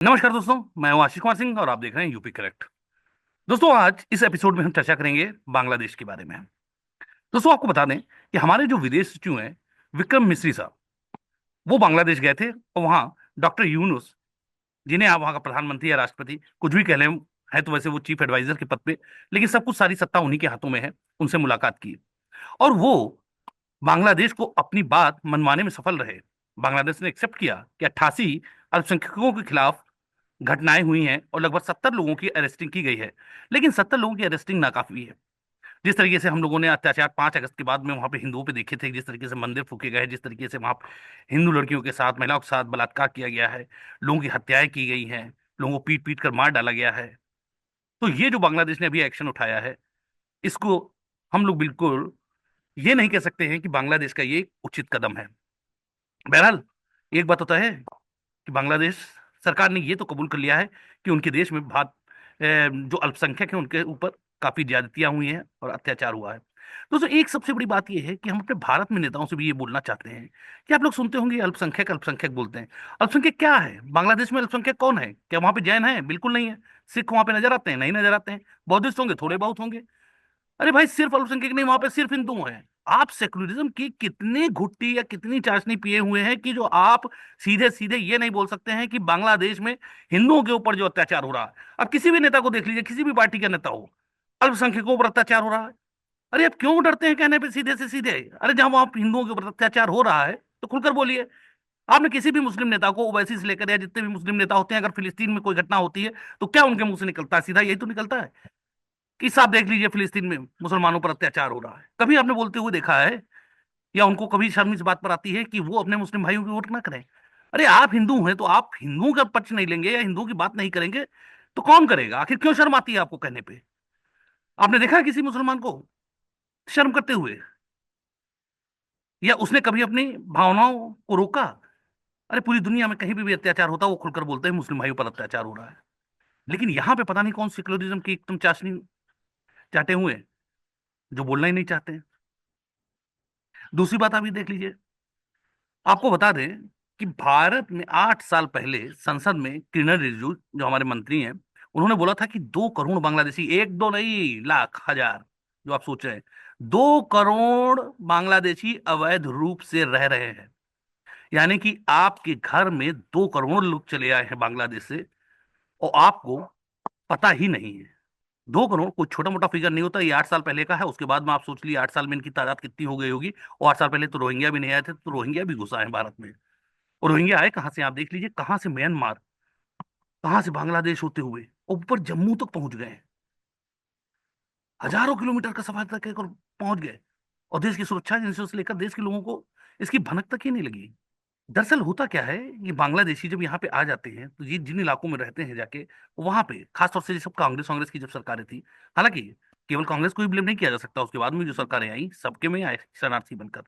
नमस्कार दोस्तों, मैं हूं आशीष कुमार सिंह और आप देख रहे हैं यूपी करेक्ट। दोस्तों, आज इस एपिसोड में हम चर्चा करेंगे बांग्लादेश के बारे में। दोस्तों, आपको बता दें कि हमारे जो विदेश सचिव हैं विक्रम मिश्री साहब, वो बांग्लादेश गए थे और वहाँ डॉक्टर यूनुस, जिन्हें आप वहाँ का प्रधानमंत्री या राष्ट्रपति कुछ भी कह लें, है तो वैसे वो चीफ एडवाइजर के पद पे, लेकिन सब कुछ सारी सत्ता उन्हीं के हाथों में है। उनसे मुलाकात की और वो बांग्लादेश को अपनी बात मनवाने में सफल रहे। बांग्लादेश ने एक्सेप्ट किया कि 88 अल्पसंख्यकों के खिलाफ घटनाएं हुई हैं और लगभग 70 लोगों की अरेस्टिंग की गई है। लेकिन 70 लोगों की अरेस्टिंग नाकाफी है। जिस तरीके से हम लोगों ने अत्याचार 5 अगस्त के बाद में वहां पे हिंदुओं पे देखे थे, जिस तरीके से मंदिर फूके गए, जिस तरीके से वहां हिंदू लड़कियों के साथ, महिलाओं के साथ बलात्कार किया गया है, लोगों की हत्याएं की गई हैं, लोगों को पीट पीट कर मार डाला गया है, तो ये जो बांग्लादेश ने अभी एक्शन उठाया है, इसको हम लोग बिल्कुल ये नहीं कह सकते हैं कि बांग्लादेश का ये उचित कदम है। बहरहाल, एक बात होता है कि बांग्लादेश सरकार ने ये तो कबूल कर लिया है कि उनके देश में जो अल्पसंख्यक हैं उनके ऊपर काफी ज्यादतियां हुई हैं और अत्याचार हुआ है। दोस्तों, एक सबसे बड़ी बात यह है कि हम अपने भारत में नेताओं से भी ये बोलना चाहते हैं कि आप लोग सुनते होंगे अल्पसंख्यक अल्पसंख्यक बोलते हैं। अल्पसंख्यक क्या है? बांग्लादेश में अल्पसंख्यक कौन है? क्या वहां पे जैन है? बिल्कुल नहीं है। सिख वहां पे नजर आते हैं? नहीं नजर आते हैं। बौद्धिस्ट होंगे? थोड़े बहुत होंगे। अरे भाई, सिर्फ अल्पसंख्यक नहीं, वहां पे सिर्फ हिंदू हैं। आप सेकुलरिज्म की कितनी घुट्टी या कितनी चाशनी पिए हुए हैं कि जो आप सीधे सीधे ये नहीं बोल सकते हैं कि बांग्लादेश में हिंदुओं के ऊपर जो अत्याचार हो रहा है, अब किसी भी नेता को देख लीजिए, किसी भी पार्टी का नेता हो, अल्पसंख्यकों पर अत्याचार हो रहा है। अरे आप क्यों डरते हैं कहने पे सीधे से सीधे? अरे जहां वहां हिंदुओं के ऊपर अत्याचार हो रहा है तो खुलकर बोलिए। आपने किसी भी मुस्लिम नेता को, ओवैसी से लेकर या जितने भी मुस्लिम नेता होते हैं, अगर फिलिस्तीन में कोई घटना होती है तो क्या उनके मुंह से निकलता है? सीधा यही तो निकलता है कि साहब देख लीजिए, फिलिस्तीन में मुसलमानों पर अत्याचार हो रहा है। कभी आपने बोलते हुए देखा है? या उनको कभी शर्म इस बात पर आती है कि वो अपने मुस्लिम भाइयों की वोट ना करें? अरे आप हिंदू हैं तो आप हिंदुओं का पक्ष नहीं लेंगे या हिंदुओं की बात नहीं करेंगे तो कौन करेगा? आखिर क्यों शर्म आती है आपको कहने पे? आपने देखा है किसी मुसलमान को शर्म करते हुए? या उसने कभी अपनी भावनाओं को रोका? अरे पूरी दुनिया में कहीं भी अत्याचार होता है वो खुलकर बोलते हैं मुस्लिम भाइयों पर अत्याचार हो रहा है। लेकिन यहाँ पे पता नहीं कौन सेक्युलरिज्म की एकदम चाशनी चाटे हुए हैं, जो बोलना ही नहीं चाहते हैं। दूसरी बात आप ये देख लीजिए, आपको बता दें कि भारत में 8 साल पहले संसद में किरण रिजिजू, जो हमारे मंत्री हैं, उन्होंने बोला था कि 2 करोड़ बांग्लादेशी, एक दो नहीं, लाख हजार, जो आप सोच रहे हैं, 2 करोड़ बांग्लादेशी अवैध रूप से रह रहे हैं। यानी कि आपके घर में 2 करोड़ लोग चले आए हैं बांग्लादेश से और आपको पता ही नहीं है। 2 करोड़ कोई छोटा मोटा फिगर नहीं होता। ये 8 साल पहले का है। उसके बाद में आप सोच लीजिए 8 साल में इनकी तादाद कितनी हो गई होगी। और 8 साल पहले तो रोहिंग्या भी नहीं आए थे, तो रोहिंग्या भी घुसा है भारत में। और रोहिंग्या आए कहाँ से? आप देख लीजिए, कहाँ से म्यांमार, कहाँ से बांग्लादेश होते हुए और ऊपर जम्मू तक पहुंच गए हैं। हजारों किलोमीटर का सफर तक और पहुंच गए। और देश की सुरक्षा एजेंसियों से लेकर देश के लोगों को इसकी भनक तक ही नहीं लगी। दरअसल होता क्या है, ये बांग्लादेशी जब यहाँ पे आ जाते हैं तो ये जिन इलाकों में रहते हैं जाके, वहां पे खासतौर से जब कांग्रेस कांग्रेस की जब सरकारें थी, हालांकि केवल कांग्रेस को ही ब्लेम नहीं किया जा सकता, उसके बाद में जो सरकारें आई सबके में आए शरणार्थी बनकर।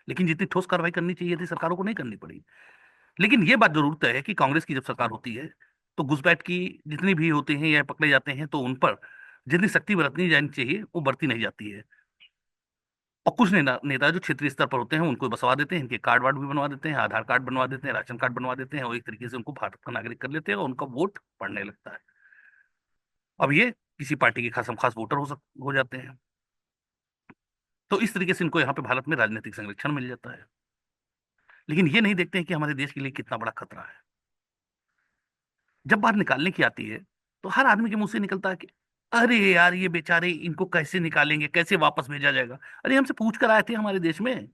लेकिन जितनी ठोस कार्रवाई करनी चाहिए थी सरकारों को नहीं करनी पड़ी। लेकिन ये बात जरूर तय है कि कांग्रेस की जब सरकार होती है तो घुसपैठ की जितनी भी होते हैं या पकड़े जाते हैं तो उन पर जितनी सख्ती बरतनी जानी चाहिए वो बरती नहीं जाती है। और कुछ नेता जो क्षेत्रीय स्तर पर होते हैं उनको बसवा देते हैं, इनके कार्ड वार्ड भी बनवा देते हैं, आधार कार्ड बनवा देते हैं, राशन कार्ड बनवा देते हैं और एक तरीके से उनको भारत का नागरिक कर लेते हैं और उनका वोट पड़ने लगता है। अब ये किसी पार्टी के खासम खास वोटर हो जाते हैं। तो इस तरीके से इनको यहाँ पे भारत में राजनीतिक संरक्षण मिल जाता है। लेकिन ये नहीं देखते हैं कि हमारे देश के लिए कितना बड़ा खतरा है। जब बात निकालने की आती है तो हर आदमी के मुंह से निकलता है कि अरे यार, ये बेचारे, इनको कैसे निकालेंगे, कैसे वापस भेजा जाएगा? अरे हमसे पूछ कर आए थे हमारे देश में।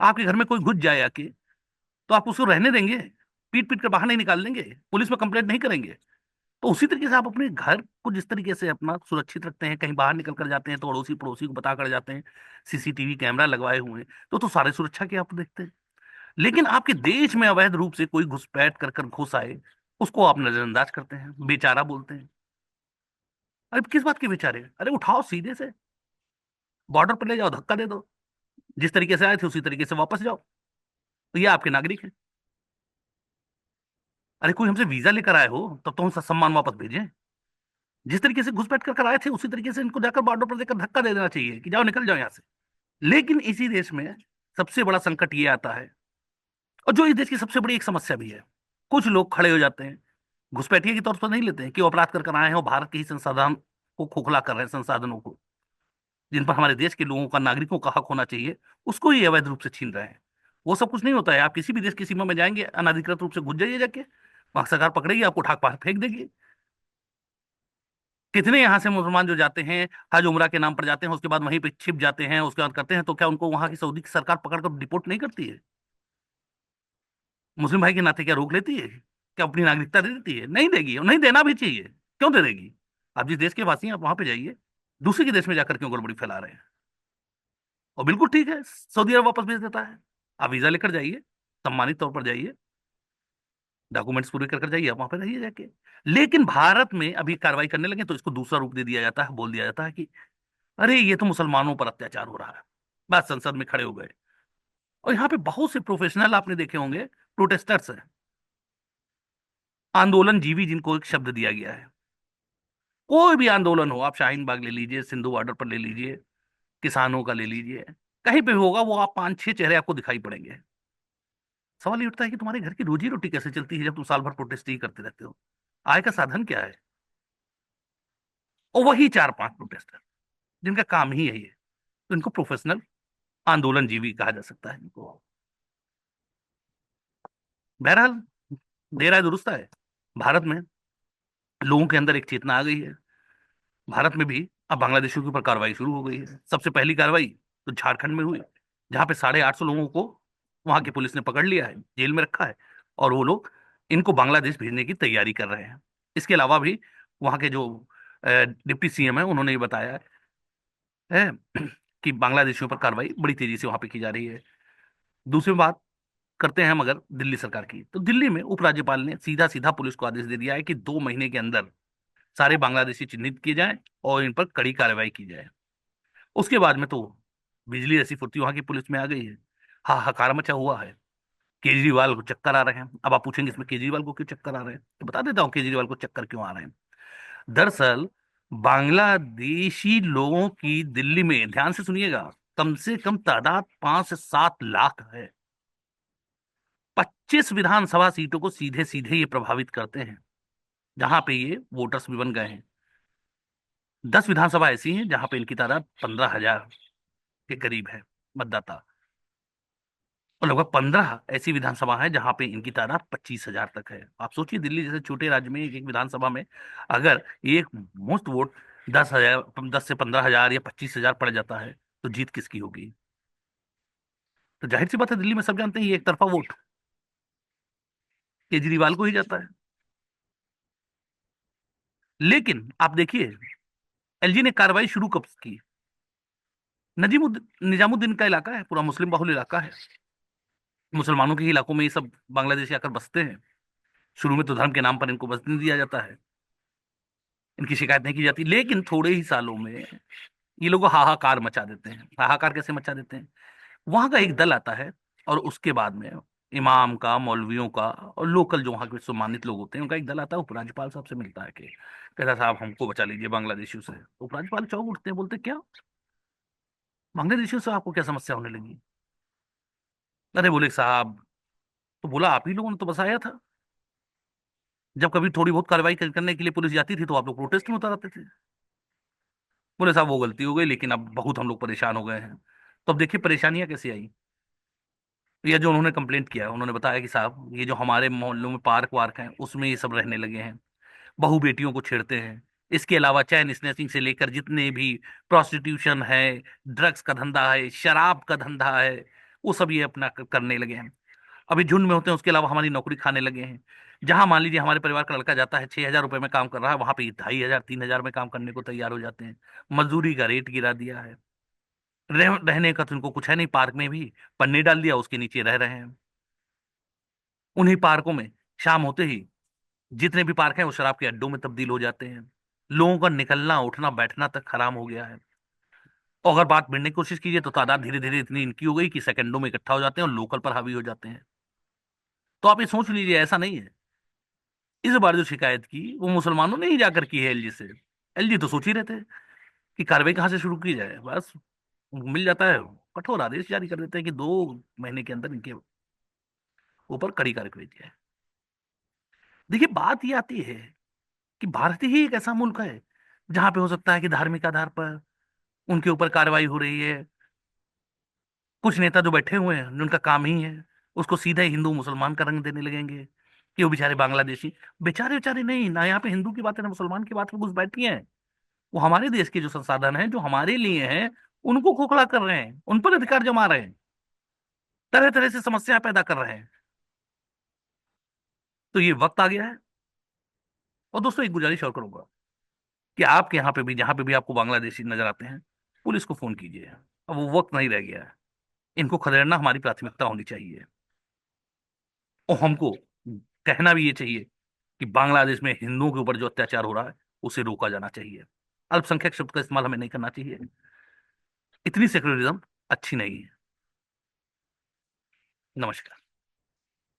आपके घर में कोई घुस जाए आके तो आप उसको रहने देंगे? पीट पीट कर बाहर नहीं निकाल देंगे? पुलिस में कंप्लेंट नहीं करेंगे? तो उसी तरीके से आप अपने घर को जिस तरीके से अपना सुरक्षित रखते हैं, कहीं बाहर निकल कर जाते हैं तो अड़ोसी पड़ोसी को बता कर जाते हैं, सीसीटीवी कैमरा लगवाए हुए हैं, तो सारे सुरक्षा की आप देखते हैं। लेकिन आपके देश में अवैध रूप से कोई घुसपैठ कर कर घुस आए, उसको आप नजरअंदाज करते हैं, बेचारा बोलते हैं। अरे किस बात के बेचारे? अरे उठाओ सीधे से बॉर्डर पर ले जाओ, धक्का दे दो, जिस तरीके से आए थे उसी तरीके से वापस जाओ, तो ये आपके नागरिक हैं। अरे कोई हमसे वीजा लेकर आए हो तब तो हम सम्मान वापस भेजें। जिस तरीके से घुसपैठ कर आए थे उसी तरीके से इनको जाकर बॉर्डर पर देकर धक्का दे देना चाहिए कि जाओ, निकल जाओ यहाँ से। लेकिन इसी देश में सबसे बड़ा संकट ये आता है, और जो इस देश की सबसे बड़ी एक समस्या भी है, कुछ लोग खड़े हो जाते हैं घुसपैठिए के तौर पर नहीं लेते हैं कि वो अपराध कर आए हैं और भारत के ही संसाधन को खोखला कर रहे हैं, संसाधनों को, जिन पर हमारे देश के लोगों का, नागरिकों का हक होना चाहिए, उसको ही अवैध रूप से छीन रहे हैं। वो सब कुछ नहीं होता है। आप किसी भी देश की सीमा में जाएंगे, अनाधिकृत रूप से घुस जाइए जाके, वहां सरकार पकड़ेगी, आपको उठा के फेंक देगी। कितने यहाँ से मुसलमान जो जाते हैं, हज उम्रा के नाम पर जाते हैं, उसके बाद वहीं पे छिप जाते हैं, उसके बाद करते हैं, तो क्या उनको वहां की सऊदी की सरकार पकड़कर डिपोर्ट नहीं करती है? मुस्लिम भाई के नाते क्या रोक लेती है? क्या अपनी नागरिकता दे देती है? नहीं देगी, और नहीं देना भी चाहिए। क्यों दे देगी? आप जिस देश के वासी हैं, आप वहां पे जाइए। दूसरे के देश में जाकर क्यों गड़बड़ी फैला रहे हैं? और बिल्कुल ठीक है, सऊदी अरब वापस भेज देता है। आप वीजा लेकर जाइए, सम्मानित तौर पर जाइए, डॉक्यूमेंट्स पूरे कर कर जाइए, आप वहां पर रहिए जाके। लेकिन भारत में अभी कार्रवाई करने लगे तो इसको दूसरा रूप दे दिया जाता है, बोल दिया जाता है कि अरे ये तो मुसलमानों पर अत्याचार हो रहा है। बस संसद में खड़े हो गए। और यहाँ पे बहुत से प्रोफेशनल आपने देखे होंगे, प्रोटेस्टर्स हैं, आंदोलन जीवी, जिनको एक शब्द दिया गया है। कोई भी आंदोलन हो, आप शाहीन बाग ले लीजिए, सिंधु बॉर्डर पर ले लीजिए, किसानों का ले लीजिए, कहीं पे भी होगा, वो आप पांच छह चेहरे आपको दिखाई पड़ेंगे। सवाल ये उठता है कि तुम्हारे घर की रोजी रोटी कैसे चलती है जब तुम साल भर प्रोटेस्ट ही करते रहते हो? आय का साधन क्या है? और वही चार पांच प्रोटेस्टर जिनका काम ही यही है, तो इनको प्रोफेशनल आंदोलन जीवी कहा जा सकता है इनको। बहरहाल, देर आए दुरुस्त है। भारत में लोगों के अंदर एक चेतना आ गई है। भारत में भी अब बांग्लादेशियों के ऊपर कार्रवाई शुरू हो गई है। सबसे पहली कार्रवाई तो झारखंड में हुई, जहां पे 850 लोगों को वहां की पुलिस ने पकड़ लिया है, जेल में रखा है, और वो लोग इनको बांग्लादेश भेजने की तैयारी कर रहे हैं। इसके अलावा भी वहां के जो डिप्टी सीएम है, उन्होंने ये बताया है कि बांग्लादेशियों पर कार्रवाई बड़ी तेजी से वहां पे की जा रही है। दूसरी बात करते हैं हम अगर दिल्ली सरकार की, तो दिल्ली में उपराज्यपाल ने सीधा सीधा पुलिस को आदेश दे दिया है कि 2 महीने के अंदर सारे बांग्लादेशी चिन्हित किए जाएं और इन पर कड़ी कार्रवाई की जाए। उसके बाद में तो बिजली जैसी फुर्ती वहां की पुलिस में आ गई है। हाहाकार मचा हुआ है। केजरीवाल को चक्कर आ रहे हैं। अब आप पूछेंगे इसमें केजरीवाल को क्यों चक्कर आ रहे हैं, तो बता देता हूँ केजरीवाल को चक्कर क्यों आ रहे हैं। दरअसल बांग्लादेशी लोगों की दिल्ली में, ध्यान से सुनिएगा, कम से कम तादाद 5 से 7 लाख है। 25 विधानसभा सीटों को सीधे सीधे ये प्रभावित करते हैं, जहां पे ये वोटर्स भी बन गए हैं। 10 विधानसभा ऐसी हैं जहां पे इनकी तादाद 15,000 के करीब है, मतदाता। और लगभग 15 ऐसी विधानसभा है जहां पे इनकी तादाद 25,000 तक है। आप सोचिए, दिल्ली जैसे छोटे राज्य में एक एक विधानसभा में अगर एक मुफ्त वोट 10,000, 10 से 15,000 या 25,000 पड़ जाता है, तो जीत किसकी होगी? तो जाहिर सी बात है, दिल्ली में सब जानते हैं ये एक तरफा वोट केजरीवाल को ही जाता है। लेकिन आप देखिए, एलजी ने कार्रवाई शुरू कब की? नजीमुद्दीन निजामुद्दीन का इलाका है, पूरा मुस्लिम बहुल इलाका है। मुसलमानों के ही इलाकों में ये सब बांग्लादेशी आकर बसते हैं। शुरू में तो धर्म के नाम पर इनको बसने दिया जाता है, इनकी शिकायत नहीं की जाती। लेकिन थोड़े ही सालों में ये लोग हाहाकार मचा देते हैं। हाहाकार कैसे मचा देते हैं? वहां का एक दल आता है, और उसके बाद में इमाम का, मौलवियों का, और लोकल जो वहां के सम्मानित लोग होते हैं, उनका एक दल आता है, उपराज्यपाल साहब से मिलता है कि कहता साहब हमको बचा लीजिए बांग्लादेशियों से। तो उपराज्यपाल चौंक उठते हैं, बोलते क्या, बांग्लादेशियों से आपको क्या समस्या होने लगी? अरे बोले साहब, तो बोला आप ही लोगों ने तो बसाया था। जब कभी थोड़ी बहुत कार्रवाई करने के लिए पुलिस जाती थी तो आप लोग प्रोटेस्ट में उतर आते थे। बोले साहब वो गलती हो गई, लेकिन अब बहुत हम लोग परेशान हो गए हैं। तो अब देखिए परेशानियां कैसे आई। या जो उन्होंने कंप्लेंट किया, उन्होंने बताया कि साहब ये जो हमारे मोहल्लों में पार्क वार्क हैं, उसमें ये सब रहने लगे हैं, बहू बेटियों को छेड़ते हैं। इसके अलावा चैन स्नैचिंग से लेकर जितने भी प्रोस्टिट्यूशन है, ड्रग्स का धंधा है, शराब का धंधा है, वो सब ये अपना करने लगे हैं। अभी झुंड में होते हैं, उसके अलावा हमारी नौकरी खाने लगे हैं। जहां मान लीजिए हमारे परिवार का लड़का जाता है, 6,000 रुपए में काम कर रहा है, वहां पे 2,500 3,000 में काम करने को तैयार हो जाते हैं। मजदूरी का रेट गिरा दिया है। रहने का तो उनको कुछ है नहीं, पार्क में भी पन्नी डाल दिया, उसके नीचे रह रहे हैं। उन्हीं पार्कों में शाम होते ही जितने भी पार्क हैं वो शराब के अड्डों में तब्दील हो जाते हैं। लोगों का निकलना उठना बैठना तक हराम हो गया है। और अगर बात बढ़ने की कोशिश कीजिए तो तादाद धीरे धीरे इतनी इनकी हो गई कि सेकंडों में इकट्ठा हो जाते हैं और लोकल पर हावी हो जाते हैं। तो आप ये सोच लीजिए, ऐसा नहीं है। इस बार जो शिकायत की वो मुसलमानों ने ही जाकर की है एलजी से। एलजी तो सोच ही रहे थे कि कार्रवाई कहाँ से शुरू की जाए, बस मिल जाता है, कठोर आदेश जारी कर देते हैं कि 2 महीने के अंदर इनके ऊपर कड़ी कार्रवाई की जाए। देखिए, बात ये आती है कि भारत ही एक ऐसा मुल्क है जहां पे हो सकता है कि धार्मिक आधार पर उनके ऊपर कार्रवाई हो रही है। कुछ नेता जो बैठे हुए हैं उनका काम ही है उसको सीधे हिंदू मुसलमान का रंग देने लगेंगे कि वो बेचारे बांग्लादेशी। बेचारे बेचारे नहीं ना, यहाँ पे हिंदू की बात है ना मुसलमान की बात है, घुस बैठी हैं। वो हमारे देश के जो संसाधन हैं जो हमारे लिए हैं उनको खोखला कर रहे हैं, उन पर अधिकार जमा रहे हैं, तरह तरह से समस्या पैदा कर रहे हैं। तो ये वक्त आ गया है। और दोस्तों, एक गुजारिश और करूंगा कि आपके यहाँ पे भी जहां पे भी आपको बांग्लादेशी नजर आते हैं, पुलिस को फोन कीजिए। अब वो वक्त नहीं रह गया है। इनको खदेड़ना हमारी प्राथमिकता होनी चाहिए। और हमको कहना भी ये चाहिए कि बांग्लादेश में हिंदुओं के ऊपर जो अत्याचार हो रहा है उसे रोका जाना चाहिए। अल्पसंख्यक शब्द का इस्तेमाल हमें नहीं करना चाहिए। इतनी सेक्युलरिज्म अच्छी नहीं है। नमस्कार।